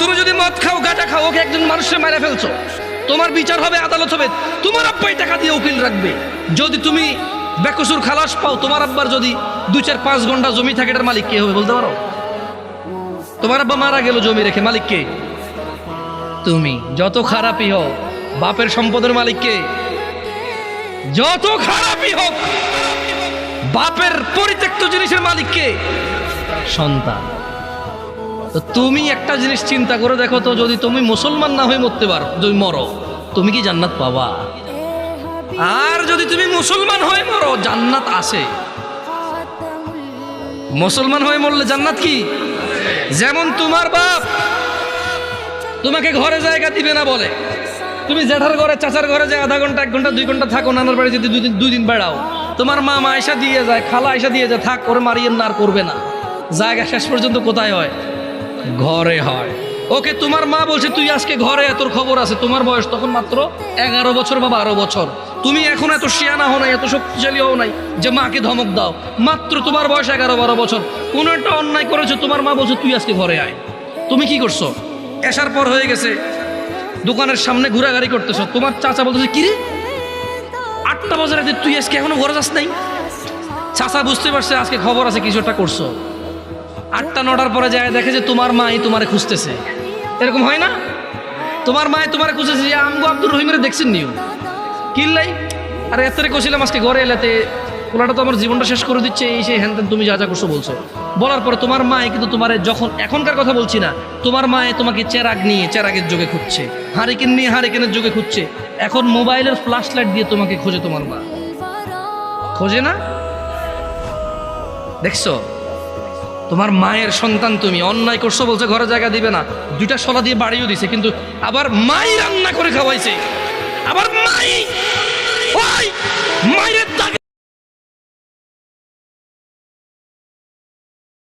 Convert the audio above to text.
তুমি যদি মদ খাও গাঁজা খাও, ওকে একজন মানুষকে মেরে ফেলছো, তোমার বিচার হবে, আদালত হবে, তোমার আব্বাই টাকা দিয়ে উকিল রাখবে। যদি তুমি বেকসুর খালাস পাও, তোমার আব্বার যদি 2-4-5 ঘন্টা জমি থাকে, এটার মালিক কে হবে বলতে পারো? তোমার আব্বা মারা গেল জমি রেখে, মালিক কে? তুমি। যত খারাপই হোক, বাপের সম্পদের মালিক কে? যত খারাপই হোক, বাপের পরিত্যক্ত জিনিসের মালিক কে? সন্তান। তো তুমি একটা জিনিস চিন্তা করে দেখো তো, যদি তুমি মুসলমান না হয়ে মরতে পারো, যদি মরো, তুমি কি জান্নাত পাবা? আর যদি তুমি মুসলমান হয়ে মরো, জান্নাত আছে। মুসলমান হয়ে মরলে জান্নাত কি? যেমন তোমার বাপ তোমাকে ঘরে জায়গা দিবে না বলে, তুমি জেঠার ঘরে চাচার ঘরে যে আধা ঘন্টা 1 ঘন্টা 2 ঘন্টা থাকো, নানার বাড়ি যদি 2 দিন বেড়াও, তোমার মা আয়সা দিয়ে যায়, খালা আয়সা দিয়ে যায়, থাক ওরে মারিয়েন না, আর করবে না। জায়গা শেষ পর্যন্ত কোথায় হয়? ঘরে হয়। ওকে তোমার মা বলছে তুই আজকে ঘরে, তোর খবর আছে। তোমার বয়স তখন মাত্র 11 বছর বা 12 বছর। তুমি এখন এত শিয়ানা হও নাই, এত শক্তিশালী হও নাই যে মাকে ধমক দাও। মাত্র তোমার বয়স 11-12 বছর। কোনো একটা অন্যায় করেছো, তোমার মা বলছে তুই আজকে ঘরে আয়। তুমি কি করছো? এসার পর হয়ে গেছে, দোকানের সামনে ঘোরাঘুরি করতেছো। তোমার চাচা বলতেছে কিরে 8টা বাজে রাতে তুই আজকে এখনো ঘরে যাস নাই? চাচা বুঝতে পারছে আজকে খবর আছে, কিছু একটা করছো। 8টা-9টার পরে যায় দেখে যে তোমার মাই তোমারে খুঁজতেছে। এরকম হয় না? তোমার মাই তোমারে খুঁজতেছে যে আমগো আব্দুর রহিমের দেখছেন নিও কিল্লাই, আরে এত কছিলাম আজকে ঘরে এলাতে, ওলাটা তো আমার জীবনটা শেষ করে দিচ্ছে, এই সেই হ্যান তুমি যা যা করছো বলছো। বলার পরে তোমার মাই কিন্তু তোমার, যখন এখনকার কথা বলছি না, তোমার মায়ে তোমাকে চেরাগ নিয়ে চেরাগের যুগে খুঁজছে, হারিকেন নিয়ে হারিকেনের যুগে খুঁজছে। এখন মোবাইলের ফ্ল্যাশ লাইট দিয়ে তোমাকে খোঁজে তোমার মা, খোঁজে না? দেখছো, তোমার মায়ের সন্তান তুমি, অন্যায় করছো বলছে ঘরে জায়গা দিবে না, 2টা শলা দিয়ে বাড়িও দিছে, কিন্তু আবার মাই রান্না করে খাওয়াইছে, আবার মাই